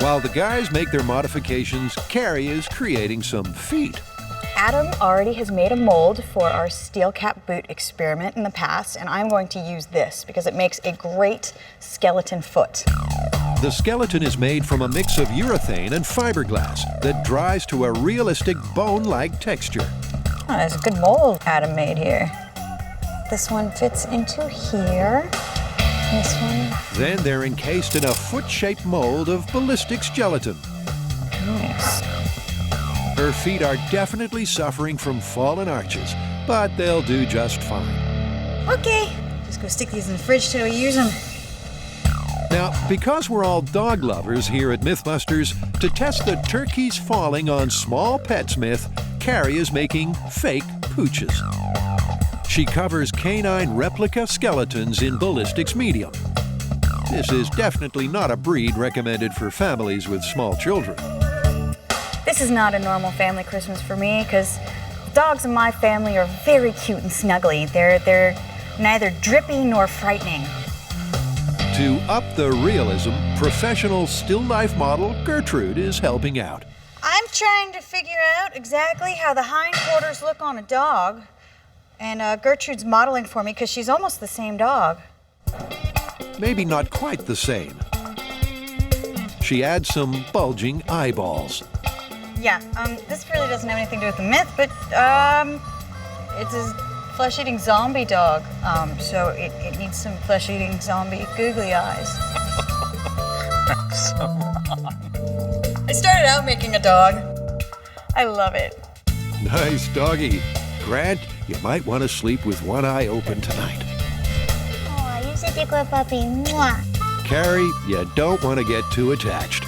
While the guys make their modifications, Carrie is creating some feet. Adam already has made a mold for our steel cap boot experiment in the past, and I'm going to use this because it makes a great skeleton foot. The skeleton is made from a mix of urethane and fiberglass that dries to a realistic bone-like texture. Oh, that's a good mold Adam made here. This one fits into here. This one. Then they're encased in a foot-shaped mold of ballistics gelatin. Nice. Her feet are definitely suffering from fallen arches, but they'll do just fine. Okay, just go stick these in the fridge till we use them. Now, because we're all dog lovers here at MythBusters, to test the turkeys falling on small pets myth, Carrie is making fake pooches. She covers canine replica skeletons in ballistics medium. This is definitely not a breed recommended for families with small children. This is not a normal family Christmas for me because the dogs in my family are very cute and snuggly. They're neither drippy nor frightening. To up the realism, professional still life model Gertrude is helping out. I'm trying to figure out exactly how the hindquarters look on a dog, and Gertrude's modeling for me because she's almost the same dog. Maybe not quite the same. She adds some bulging eyeballs. Yeah, this really doesn't have anything to do with the myth, but it's a flesh-eating zombie dog, so it needs some flesh-eating zombie googly eyes. That's so wrong. I started out making a dog. I love it. Nice doggy. Grant, you might want to sleep with one eye open tonight. Oh, you're such a good puppy. Mwah. Carrie, you don't want to get too attached.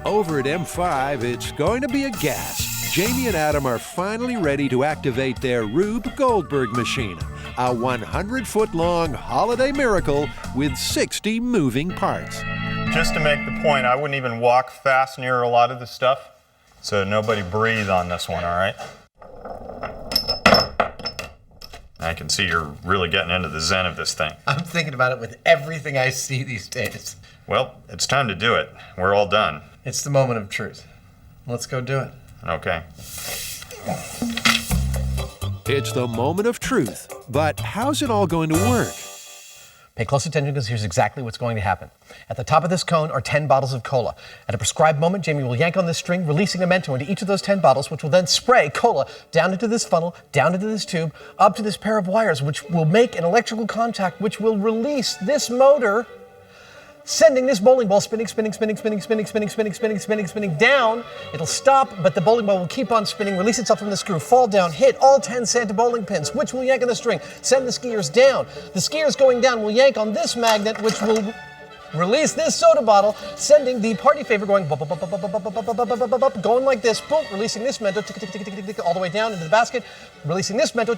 Over at M5, it's going to be a gas. Jamie and Adam are finally ready to activate their Rube Goldberg machine, a 100-foot-long holiday miracle with 60 moving parts. Just to make the point, I wouldn't even walk fast near a lot of this stuff, so nobody breathe on this one, all right? I can see you're really getting into the zen of this thing. I'm thinking about it with everything I see these days. Well, it's time to do it. We're all done. It's the moment of truth. Let's go do it. Okay. It's the moment of truth, but how's it all going to work? Pay close attention because here's exactly what's going to happen. At the top of this cone are 10 bottles of cola. At a prescribed moment, Jamie will yank on this string, releasing a Mento into each of those 10 bottles, which will then spray cola down into this funnel, down into this tube, up to this pair of wires, which will make an electrical contact, which will release this motor, sending this bowling ball spinning down. It'll stop, but the bowling ball will keep on spinning, release itself from the screw, fall down, hit all 10 Santa bowling pins, which will yank on the string, send the skiers down. The skiers going down will yank on this magnet, which will release this soda bottle, sending the party favor going going like this, boom, releasing this Mento all the way down into the basket, releasing this Mento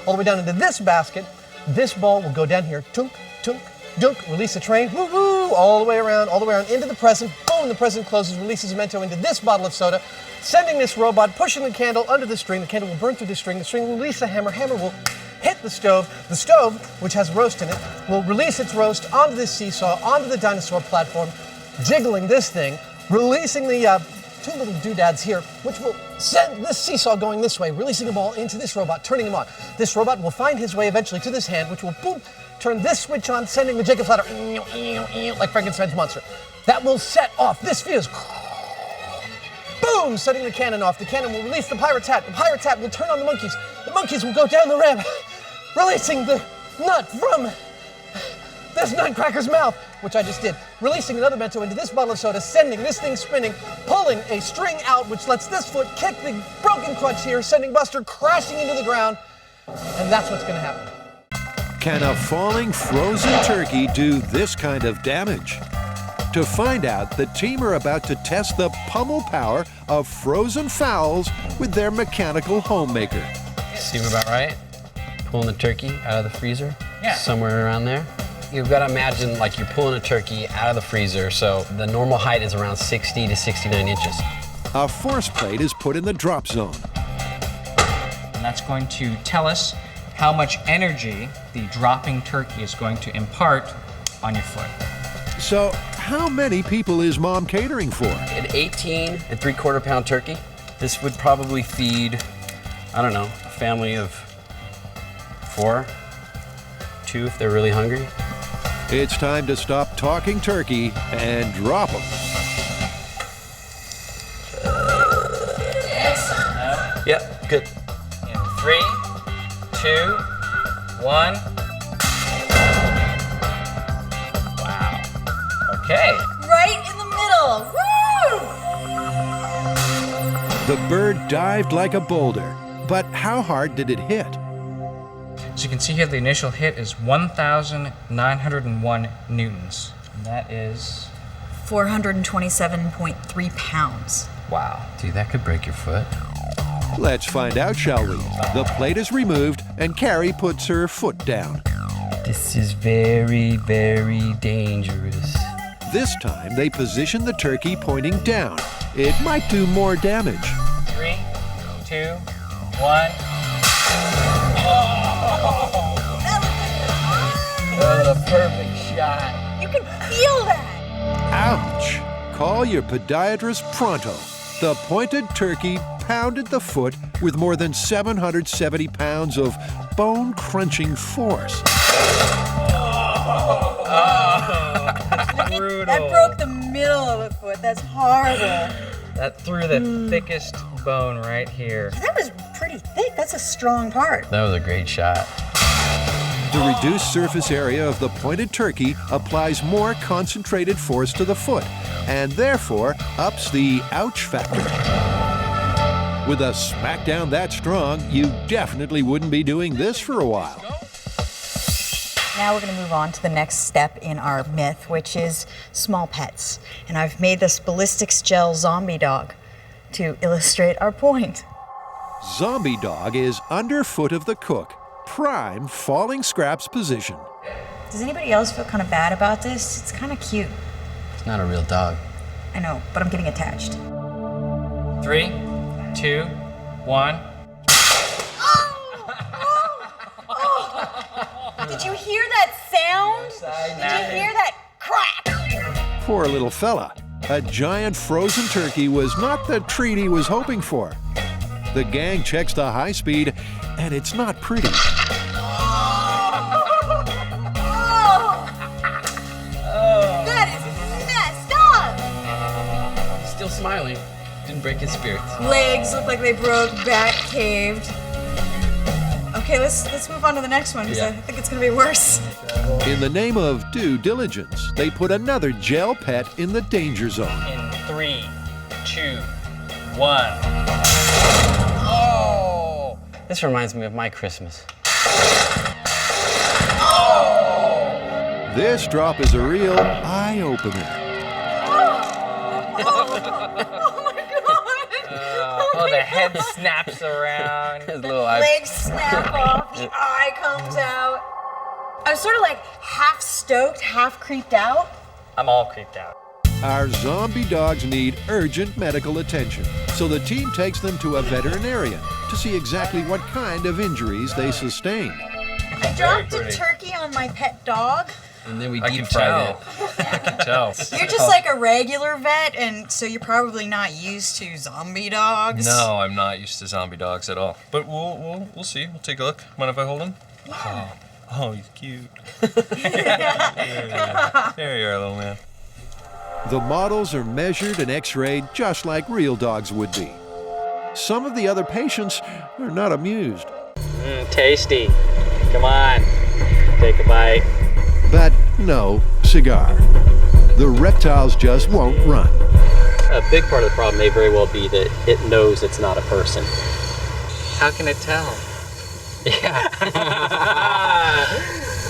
all the way down into this basket. This ball will go down here, tunk, tunk, dunk, release the train, woo woo, all the way around into the present. Boom, the present closes, releases Mento into this bottle of soda, sending this robot, pushing the candle under the string. The candle will burn through the string will release the hammer will hit the stove. The stove, which has roast in it, will release its roast onto this seesaw, onto the dinosaur platform, jiggling this thing, releasing the two little doodads here, which will send this seesaw going this way, releasing a ball into this robot, turning him on. This robot will find his way eventually to this hand, which will boom, turn this switch on, sending the Jacob's ladder like Frankenstein's monster. That will set off this fuse. Boom, setting the cannon off. The cannon will release the pirate's hat. The pirate's hat will turn on the monkeys. The monkeys will go down the ramp, releasing the nut from this nutcracker's mouth, which I just did. Releasing another Mento into this bottle of soda, sending this thing spinning, pulling a string out, which lets this foot kick the broken crutch here, sending Buster crashing into the ground. And that's what's going to happen. Can a falling frozen turkey do this kind of damage? To find out, the team are about to test the pummel power of frozen fowls with their mechanical homemaker. Seem about right? Pulling the turkey out of the freezer? Yeah. Somewhere around there? You've got to imagine like you're pulling a turkey out of the freezer, so the normal height is around 60 to 69 inches. A force plate is put in the drop zone. And that's going to tell us how much energy the dropping turkey is going to impart on your foot. So, how many people is Mom catering for? An 18 and 3/4 pound turkey. This would probably feed, I don't know, a family of 4, 2 if they're really hungry. It's time to stop talking turkey and drop them. Yep, good. In 3, 2, 1. Wow. Okay. Right in the middle. Woo! The bird dived like a boulder, but how hard did it hit? As you can see here, the initial hit is 1,901 newtons. And that is 427.3 pounds. wow. Dude, that could break your foot. Let's find out, shall we? The plate is removed, and Carrie puts her foot down. This is very, very dangerous. This time, they position the turkey pointing down. It might do more damage. 3, 2, 1. That was a perfect shot. You can feel that. Ouch! Call your podiatrist pronto. The pointed turkey pounded the foot with more than 770 pounds of bone-crunching force. Brutal. That broke the middle of the foot. That's horrible. That threw the thickest bone right here. That was pretty thick. That's a strong part. That was a great shot. The reduced surface area of the pointed turkey applies more concentrated force to the foot, and therefore ups the ouch factor. With a smackdown that strong, you definitely wouldn't be doing this for a while. Now we're going to move on to the next step in our myth, which is small pets. And I've made this ballistics gel zombie dog to illustrate our point. Zombie dog is underfoot of the cook, prime falling scraps position. Does anybody else feel kind of bad about this? It's kind of cute. It's not a real dog. I know, but I'm getting attached. 3, 2, 1. Did you hear that sound? Did you hear that crack? Poor little fella. A giant frozen turkey was not the treat he was hoping for. The gang checks the high speed, and it's not pretty. That is messed up. Still smiling. Didn't break his spirits. Legs look like they broke, back caved. Okay, let's move on to the next one because I think it's gonna be worse. In the name of due diligence, they put another gel pet in the danger zone. In 3, 2, 1. Oh! This reminds me of my Christmas. This drop is a real eye-opener. Oh, the head snaps around. His little eye. Legs snap off, the eye comes out. I was sort of like half stoked, half creeped out. I'm all creeped out. Our zombie dogs need urgent medical attention, so the team takes them to a veterinarian to see exactly what kind of injuries they sustained. I dropped a turkey on my pet dog. And then we I deep can fried tell. it. I can tell. You're just like a regular vet, and so you're probably not used to zombie dogs. No, I'm not used to zombie dogs at all. But we'll see. We'll take a look. Mind if I hold him? Yeah. Oh, he's cute. There you are, little man. The models are measured and x-rayed just like real dogs would be. Some of the other patients are not amused. Tasty. Come on. Take a bite. But no cigar. The reptiles just won't run. A big part of the problem may very well be that it knows it's not a person. How can it tell? Yeah.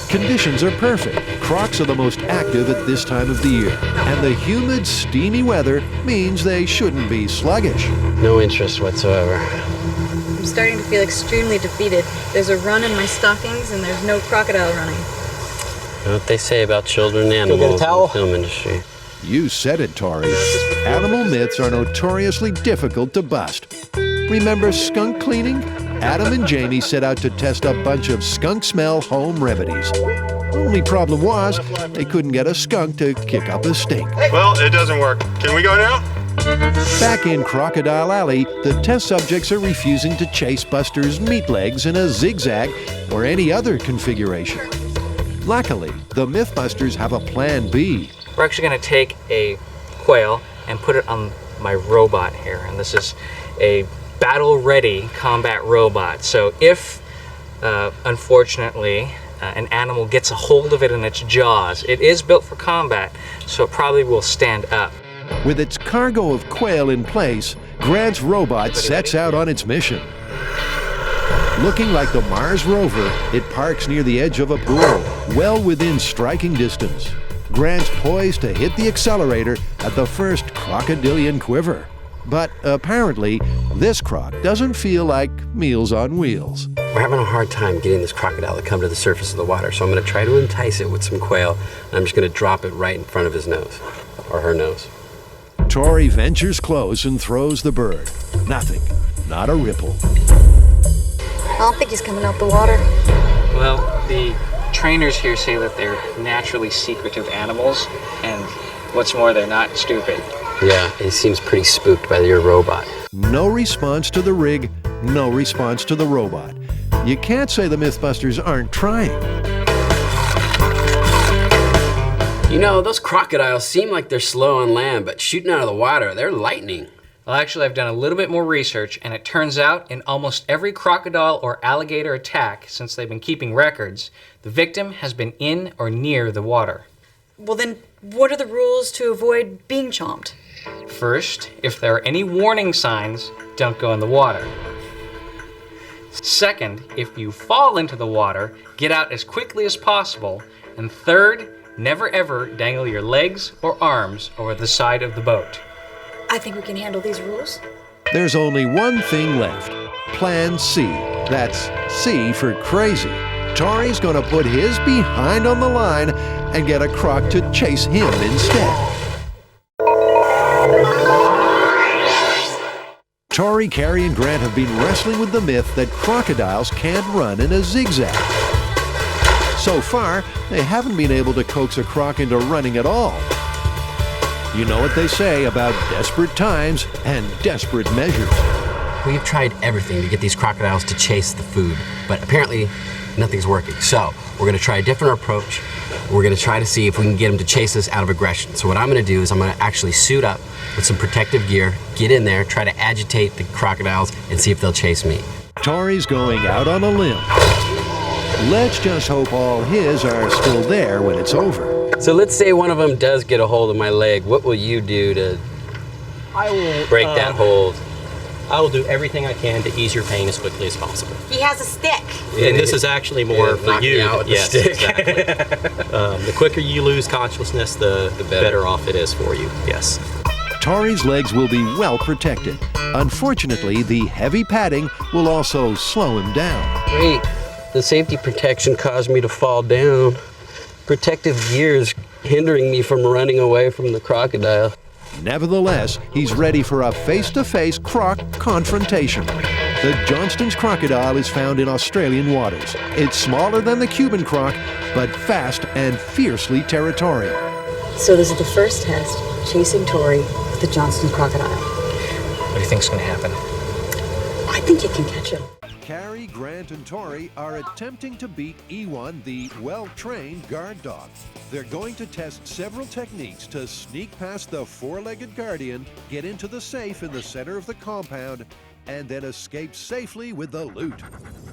Conditions are perfect. Crocs are the most active at this time of the year, and the humid, steamy weather means they shouldn't be sluggish. No interest whatsoever. I'm starting to feel extremely defeated. There's a run in my stockings, and there's no crocodile running. You know what they say about children and animals in the film industry. You said it, Tori. Animal myths are notoriously difficult to bust. Remember skunk cleaning? Adam and Jamie set out to test a bunch of skunk smell home remedies. Only problem was, they couldn't get a skunk to kick up a stink. Well, it doesn't work. Can we go now? Back in Crocodile Alley, the test subjects are refusing to chase Buster's meat legs in a zigzag or any other configuration. Luckily, the MythBusters have a plan B. We're actually going to take a quail and put it on my robot here, and this is a battle-ready combat robot. So if, unfortunately, an animal gets a hold of it in its jaws, it is built for combat, so it probably will stand up. With its cargo of quail in place, Grant's robot sets out on its mission. Looking like the Mars rover, it parks near the edge of a pool, well within striking distance. Grant's poised to hit the accelerator at the first crocodilian quiver. But apparently, this croc doesn't feel like Meals on Wheels. We're having a hard time getting this crocodile to come to the surface of the water, so I'm going to try to entice it with some quail, and I'm just going to drop it right in front of his nose, or her nose. Tori ventures close and throws the bird. Nothing. Not a ripple. I don't think he's coming out the water. Well, the trainers here say that they're naturally secretive animals, and what's more, they're not stupid. Yeah, he seems pretty spooked by your robot. No response to the rig, no response to the robot. You can't say the MythBusters aren't trying. You know, those crocodiles seem like they're slow on land, but shooting out of the water, they're lightning. Well, actually, I've done a little bit more research, and it turns out in almost every crocodile or alligator attack since they've been keeping records, the victim has been in or near the water. Well, then what are the rules to avoid being chomped? First, if there are any warning signs, don't go in the water. Second, if you fall into the water, get out as quickly as possible. And third, never ever dangle your legs or arms over the side of the boat. I think we can handle these rules. There's only one thing left. Plan C. That's C for crazy. Tori's gonna put his behind on the line and get a croc to chase him instead. Tori, Carrie, and Grant have been wrestling with the myth that crocodiles can't run in a zigzag. So far, they haven't been able to coax a croc into running at all. You know what they say about desperate times and desperate measures. We've tried everything to get these crocodiles to chase the food, but apparently nothing's working. So we're going to try a different approach. We're going to try to see if we can get them to chase us out of aggression. So what I'm going to do is I'm going to actually suit up with some protective gear, get in there, try to agitate the crocodiles, and see if they'll chase me. Tori's going out on a limb. Let's just hope all his are still there when it's over. So let's say one of them does get a hold of my leg. What will you do to break that hold? I will do everything I can to ease your pain as quickly as possible. He has a stick. And this is actually more for knock me you. out with the Yes, stick. exactly. The quicker you lose consciousness, the better off it is for you. Yes. Tori's legs will be well protected. Unfortunately, the heavy padding will also slow him down. Wait, the safety protection caused me to fall down. Protective gear is hindering me from running away from the crocodile. Nevertheless, he's ready for a face-to-face croc confrontation. The Johnston's crocodile is found in Australian waters. It's smaller than the Cuban croc, but fast and fiercely territorial. So this is the first test, chasing Tori with the Johnston crocodile. What do you think's going to happen? I think you can catch him. Carrie, Grant, and Tori are attempting to beat E1, the well-trained guard dog. They're going to test several techniques to sneak past the four-legged guardian, get into the safe in the center of the compound, and then escape safely with the loot.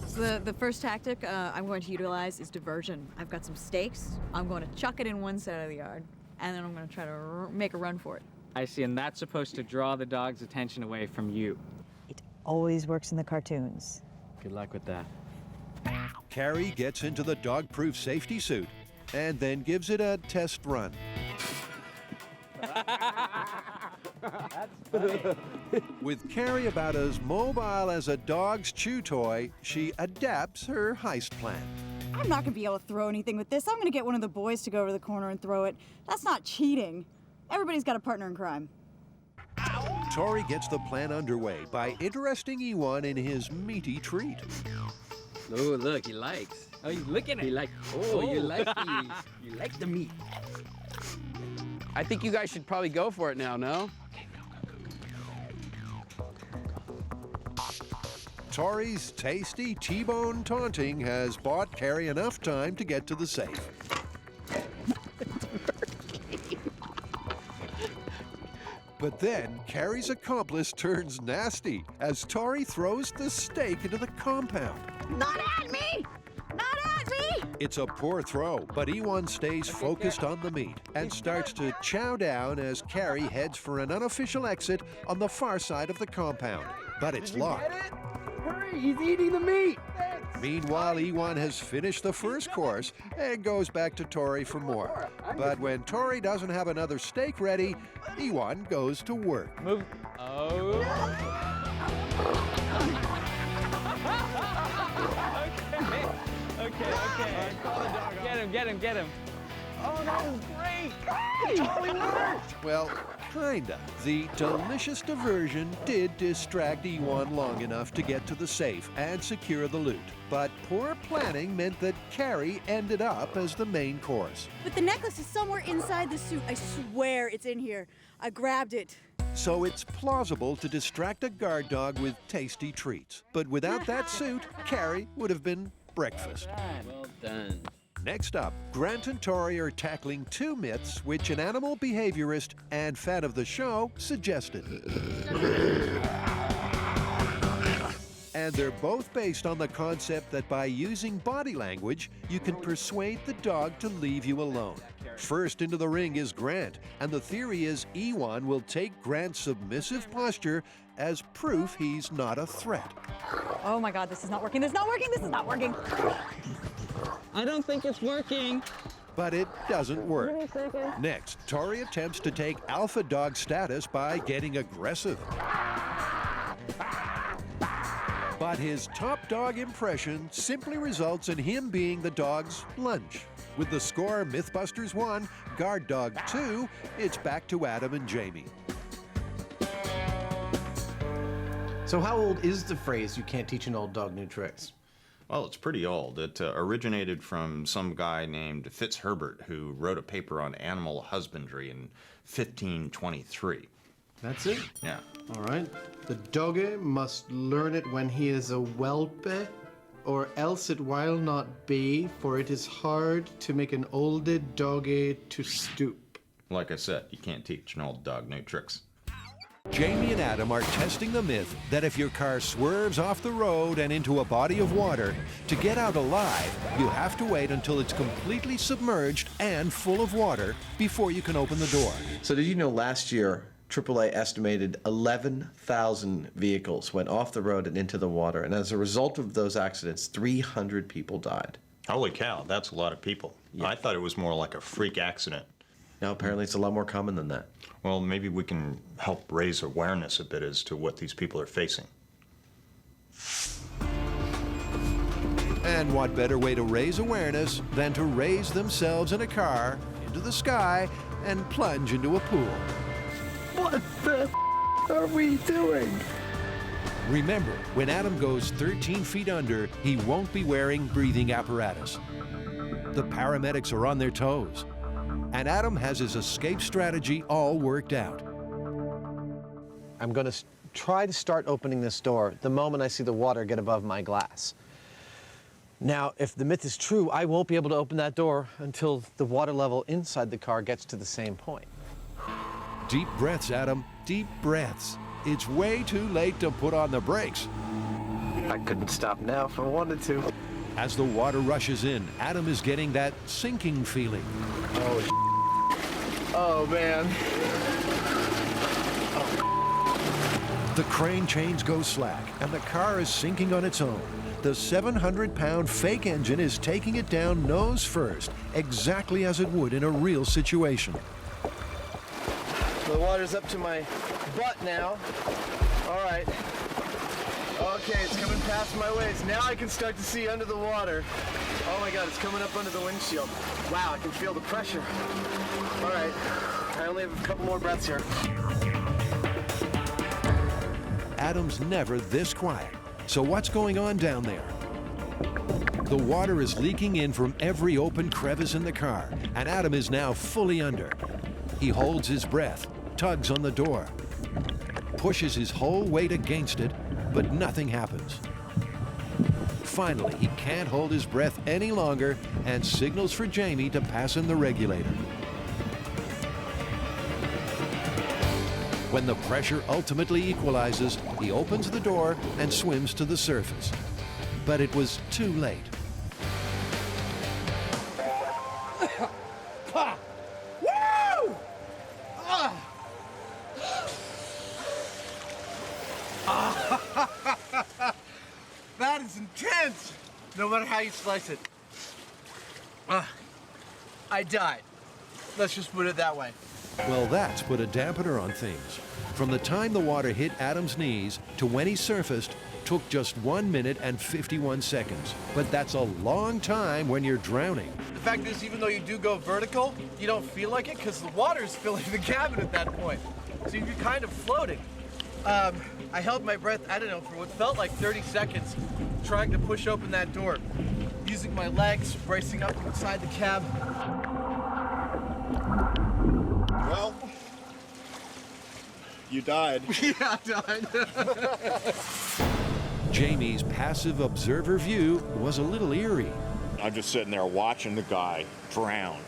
So the first tactic I'm going to utilize is diversion. I've got some stakes. I'm going to chuck it in one side of the yard, and then I'm going to try to make a run for it. I see, and that's supposed to draw the dog's attention away from you. It always works in the cartoons. Good luck with that. Carrie gets into the dog-proof safety suit and then gives it a test run. With Carrie about as mobile as a dog's chew toy, she adapts her heist plan. I'm not going to be able to throw anything with this. I'm going to get one of the boys to go over to the corner and throw it. That's not cheating. Everybody's got a partner in crime. Tori gets the plan underway by interesting Ewan in his meaty treat. Oh, look, he likes. Oh, you looking at it? You like the meat. I think you guys should probably go for it now, no? Tori's tasty T-bone taunting has bought Carrie enough time to get to the safe. But then Carrie's accomplice turns nasty as Tori throws the steak into the compound. Not at me! Not at me! It's a poor throw, but Ewan stays focused on the meat and starts to chow down as Carrie heads for an unofficial exit on the far side of the compound. But it's locked. Hurry, he's eating the meat! Meanwhile, Ewan has finished the first course and goes back to Tori for more. But when Tori doesn't have another steak ready, Ewan goes to work. Move. Oh. Okay. Call the dog. Get him. Oh, that was great. It totally worked. Well, kinda. The delicious diversion did distract Ewan long enough to get to the safe and secure the loot. But poor planning meant that Carrie ended up as the main course. But the necklace is somewhere inside the suit. I swear it's in here. I grabbed it. So it's plausible to distract a guard dog with tasty treats. But without that suit, Carrie would have been breakfast. Well done. Next up, Grant and Tori are tackling two myths which an animal behaviorist and fan of the show suggested. And they're both based on the concept that by using body language, you can persuade the dog to leave you alone. First into the ring is Grant, and the theory is Ewan will take Grant's submissive posture as proof he's not a threat. Oh my God, this is not working. This is not working. I don't think it's working. But it doesn't work. Next, Tori attempts to take alpha dog status by getting aggressive. But his top dog impression simply results in him being the dog's lunch. With the score MythBusters 1, Guard Dog 2, it's back to Adam and Jamie. So how old is the phrase, you can't teach an old dog new tricks? Well, it's pretty old. It originated from some guy named Fitzherbert who wrote a paper on animal husbandry in 1523. That's it? Yeah. All right. The dogge must learn it when he is a whelpe, or else it will not be, for it is hard to make an olde dogge to stoop. Like I said, you can't teach an old dog new tricks. Jamie and Adam are testing the myth that if your car swerves off the road and into a body of water, to get out alive, you have to wait until it's completely submerged and full of water before you can open the door. So did you know last year, AAA estimated 11,000 vehicles went off the road and into the water, and as a result of those accidents, 300 people died. Holy cow, that's a lot of people. Yeah. I thought it was more like a freak accident. No, apparently it's a lot more common than that. Well, maybe we can help raise awareness a bit as to what these people are facing. And what better way to raise awareness than to raise themselves in a car into the sky and plunge into a pool? What the are we doing? Remember, when Adam goes 13 feet under, he won't be wearing breathing apparatus. The paramedics are on their toes, and Adam has his escape strategy all worked out. I'm going to try to start opening this door the moment I see the water get above my glass. Now, if the myth is true, I won't be able to open that door until the water level inside the car gets to the same point. Deep breaths, Adam. Deep breaths. It's way too late to put on the brakes. I couldn't stop now if I wanted to. As the water rushes in, Adam is getting that sinking feeling. Oh, man. The crane chains go slack, and the car is sinking on its own. The 700-pound fake engine is taking it down nose first, exactly as it would in a real situation. The water's up to my butt now. All right. Okay, it's coming past my waist. Now I can start to see under the water. Oh my God, it's coming up under the windshield. Wow, I can feel the pressure. All right, I only have a couple more breaths here. Adam's never this quiet. So what's going on down there? The water is leaking in from every open crevice in the car, and Adam is now fully under. He holds his breath, tugs on the door, pushes his whole weight against it, but nothing happens. Finally, he can't hold his breath any longer and signals for Jamie to pass in the regulator. When the pressure ultimately equalizes, he opens the door and swims to the surface. But it was too late. Woo! That is intense, no matter how you slice it. I died. Let's just put it that way. Well, that's put a dampener on things. From the time the water hit Adam's knees to when he surfaced took just 1 minute and 51 seconds. But that's a long time when you're drowning. The fact is, even though you do go vertical, you don't feel like it because the water's filling the cabin at that point. So you're kind of floating. I held my breath, I don't know, for what felt like 30 seconds, trying to push open that door, using my legs, bracing up inside the cab. Well, you died. Yeah, I died. Jamie's passive observer view was a little eerie. I'm just sitting there watching the guy drown.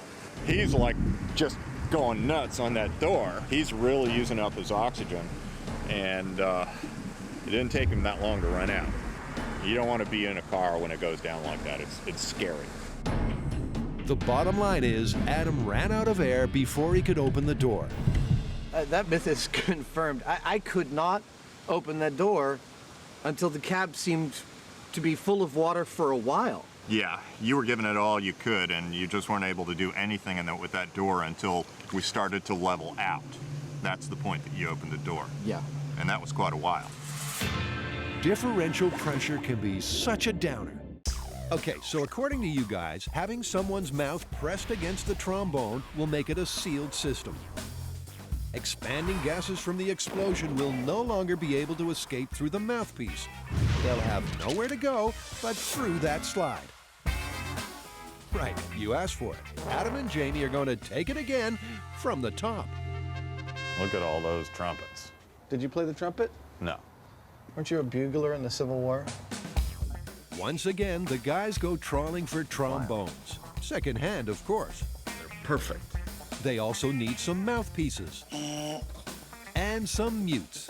He's like just going nuts on that door. He's really using up his oxygen, and it didn't take him that long to run out. You don't want to be in a car when it goes down like that. It's scary. The bottom line is Adam ran out of air before he could open the door. That myth is confirmed. I could not open that door until the cab seemed to be full of water for a while. Yeah, you were giving it all you could, and you just weren't able to do anything with that door until we started to level out. That's the point that you opened the door. Yeah. And that was quite a while. Differential pressure can be such a downer. Okay, so according to you guys, having someone's mouth pressed against the trombone will make it a sealed system. Expanding gases from the explosion will no longer be able to escape through the mouthpiece. They'll have nowhere to go but through that slide. Right, you asked for it. Adam and Jamie are going to take it again from the top. Look at all those trumpets. Did you play the trumpet? No. Weren't you a bugler in the Civil War? Once again, the guys go trawling for trombones. Second hand, of course. They're perfect. They also need some mouthpieces. And some mutes.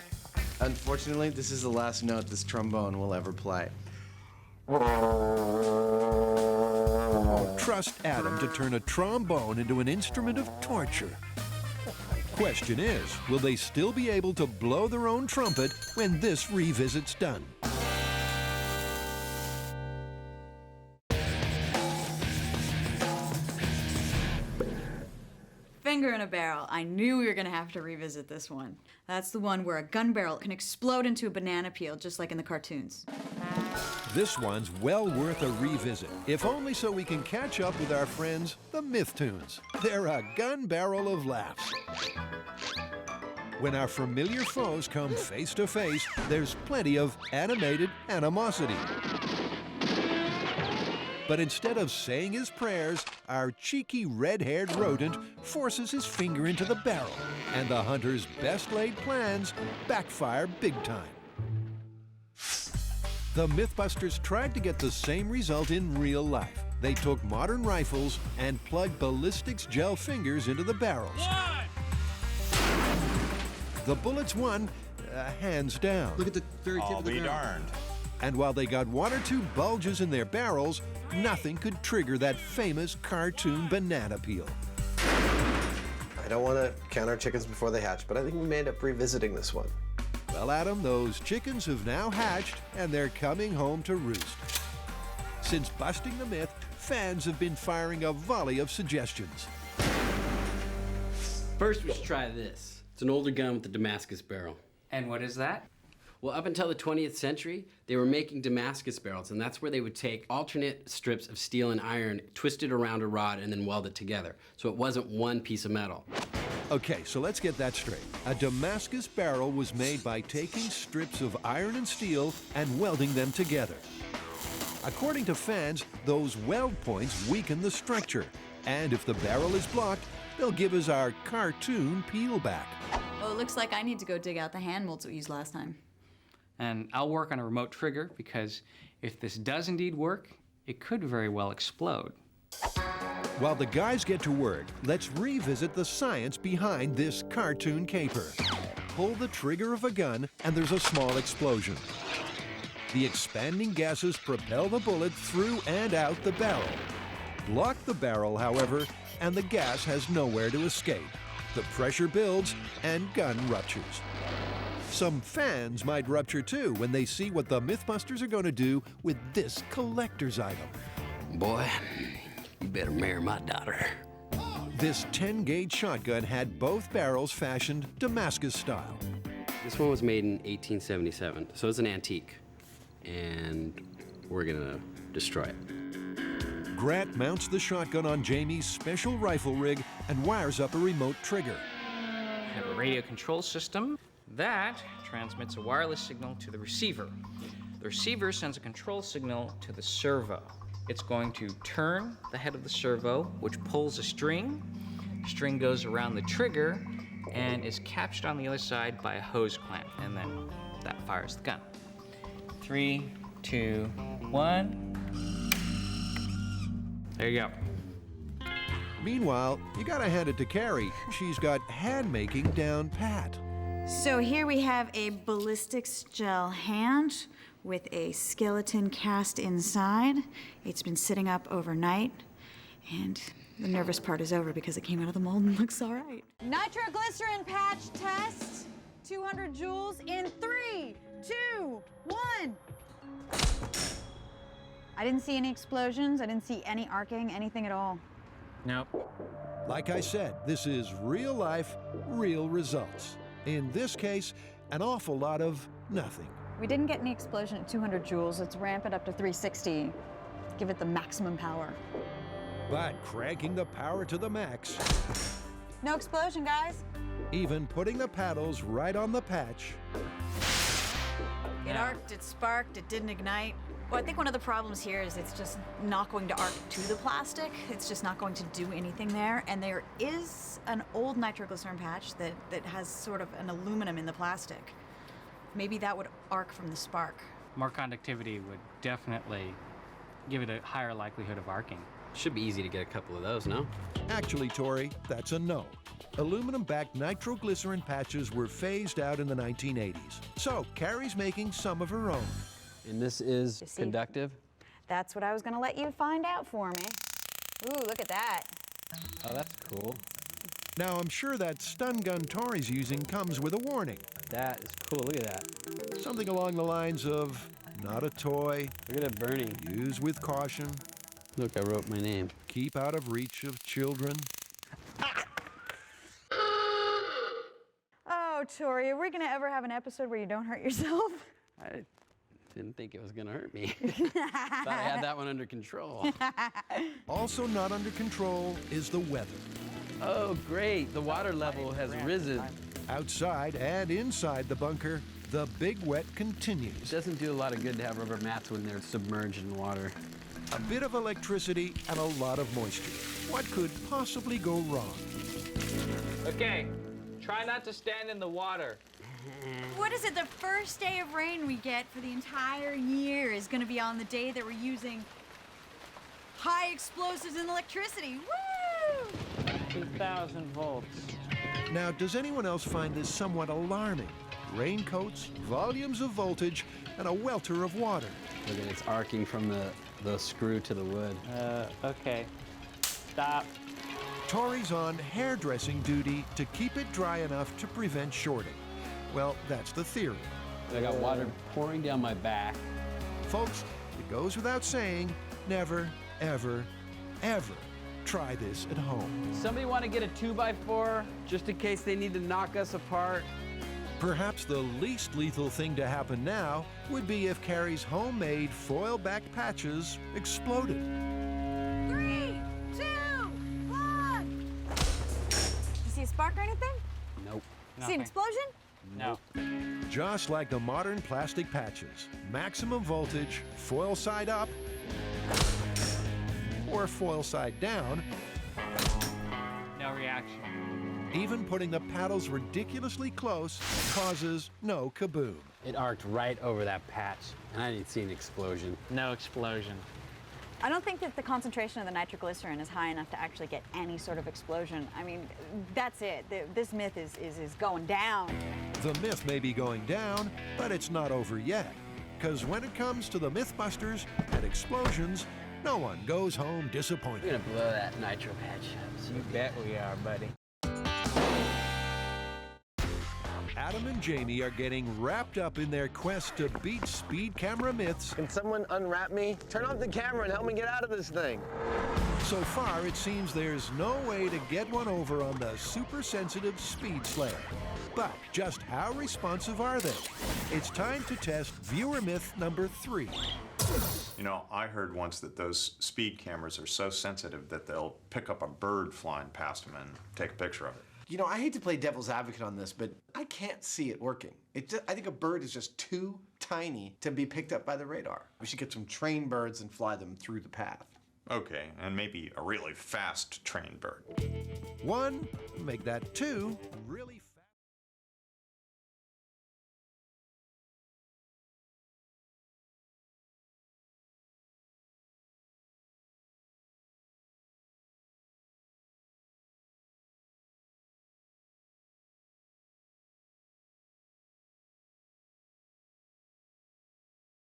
Unfortunately, this is the last note this trombone will ever play. Trust Adam to turn a trombone into an instrument of torture. Question is, will they still be able to blow their own trumpet when this revisit's done? Finger in a barrel. I knew we were going to have to revisit this one. That's the one where a gun barrel can explode into a banana peel, just like in the cartoons. This one's well worth a revisit, if only so we can catch up with our friends, the Mythtoons. They're a gun barrel of laughs. When our familiar foes come face to face, there's plenty of animated animosity. But instead of saying his prayers, our cheeky red-haired rodent forces his finger into the barrel, and the hunter's best-laid plans backfire big time. The MythBusters tried to get the same result in real life. They took modern rifles and plugged ballistics gel fingers into the barrels. The bullets won, hands down. Look at the very tip of the barrel. I'll be darned. And while they got one or two bulges in their barrels, nothing could trigger that famous cartoon banana peel. I don't want to count our chickens before they hatch, but I think we may end up revisiting this one. Well, Adam, those chickens have now hatched, and they're coming home to roost. Since busting the myth, fans have been firing a volley of suggestions. First, we should try this. It's an older gun with a Damascus barrel. And what is that? Well, up until the 20th century, they were making Damascus barrels, and that's where they would take alternate strips of steel and iron, twist it around a rod, and then weld it together. So it wasn't one piece of metal. Okay, so let's get that straight. A Damascus barrel was made by taking strips of iron and steel and welding them together. According to fans, those weld points weaken the structure, and if the barrel is blocked, they'll give us our cartoon peel back. Oh, it looks like I need to go dig out the hand molds we used last time. And I'll work on a remote trigger because if this does indeed work, it could very well explode. While the guys get to work, let's revisit the science behind this cartoon caper. Pull the trigger of a gun and there's a small explosion. The expanding gases propel the bullet through and out the barrel. Block the barrel, however, and the gas has nowhere to escape. The pressure builds and gun ruptures. Some fans might rupture too when they see what the MythBusters are going to do with this collector's item. Boy, you better marry my daughter. This 10-gauge shotgun had both barrels fashioned Damascus style. This one was made in 1877, so it's an antique. And we're gonna destroy it. Grant mounts the shotgun on Jamie's special rifle rig and wires up a remote trigger. I have a radio control system that transmits a wireless signal to the receiver. The receiver sends a control signal to the servo. It's going to turn the head of the servo, which pulls a string. The string goes around the trigger and is captured on the other side by a hose clamp, and then that fires the gun. 3, 2, 1. There you go. Meanwhile, you gotta hand it to Carrie. She's got hand making down pat. So here we have a ballistics gel hand with a skeleton cast inside. It's been sitting up overnight, and the nervous part is over because it came out of the mold and looks all right. Nitroglycerin patch test. 200 joules in 3, 2, 1. I didn't see any explosions. I didn't see any arcing, anything at all. Nope. Like I said, this is real life, real results. In this case, an awful lot of nothing. We didn't get any explosion at 200 joules. Let's ramp it up to 360. Give it the maximum power. But cranking the power to the max, No explosion, guys. even putting the paddles right on the patch, It arced, it sparked, it didn't ignite. Well, I think one of the problems here is it's just not going to arc to the plastic. It's just not going to do anything there. And there is an old nitroglycerin patch that has sort of an aluminum in the plastic. Maybe that would arc from the spark. More conductivity would definitely give it a higher likelihood of arcing. Should be easy to get a couple of those, no? Actually, Tori, that's a no. Aluminum-backed nitroglycerin patches were phased out in the 1980s. So Carrie's making some of her own. And this is conductive? That's what I was gonna let you find out for me. Ooh, look at that. Oh, that's cool. Now, I'm sure that stun gun Tori's using comes with a warning. That is cool. Look at that. Something along the lines of, not a toy. Look at it burning. Use with caution. Look, I wrote my name. Keep out of reach of children. Oh, Tori, are we gonna ever have an episode where you don't hurt yourself? I didn't think it was gonna hurt me. Thought I had that one under control. Also not under control is the weather. Oh, great. The water level has risen. Outside and inside the bunker, the big wet continues. It doesn't do a lot of good to have rubber mats when they're submerged in water. A bit of electricity and a lot of moisture. What could possibly go wrong? Okay, try not to stand in the water. What is it? The first day of rain we get for the entire year is going to be on the day that we're using high explosives and electricity. Woo! 2,000 volts. Now, does anyone else find this somewhat alarming? Raincoats, volumes of voltage, and a welter of water. Look at it, it's arcing from the screw to the wood. Okay. Stop. Tori's on hairdressing duty to keep it dry enough to prevent shorting. Well, that's the theory. I got water pouring down my back. Folks, it goes without saying, never, ever, ever try this at home. Somebody want to get a 2x4 just in case they need to knock us apart? Perhaps the least lethal thing to happen now would be if Carrie's homemade foil-backed patches exploded. 3, 2, 1. You see a spark or anything? Nope. See an explosion? No. Just like the modern plastic patches, maximum voltage, foil side up, or foil side down. No reaction. Even putting the paddles ridiculously close causes no kaboom. It arced right over that patch, and I didn't see an explosion. No explosion. I don't think that the concentration of the nitroglycerin is high enough to actually get any sort of explosion. I mean, that's it. This myth is going down. The myth may be going down, but it's not over yet. Because when it comes to the MythBusters and explosions, no one goes home disappointed. We're gonna blow that nitro patch up. You bet we are, buddy. Adam and Jamie are getting wrapped up in their quest to beat speed camera myths. Can someone unwrap me? Turn off the camera and help me get out of this thing. So far, it seems there's no way to get one over on the super sensitive speed slayer. But just how responsive are they? It's time to test viewer myth number 3. You know, I heard once that those speed cameras are so sensitive that they'll pick up a bird flying past them and take a picture of it. You know, I hate to play devil's advocate on this, but I can't see it working. I think a bird is just too tiny to be picked up by the radar. We should get some trained birds and fly them through the path. Okay, and maybe a really fast trained bird. 1, make that 2, really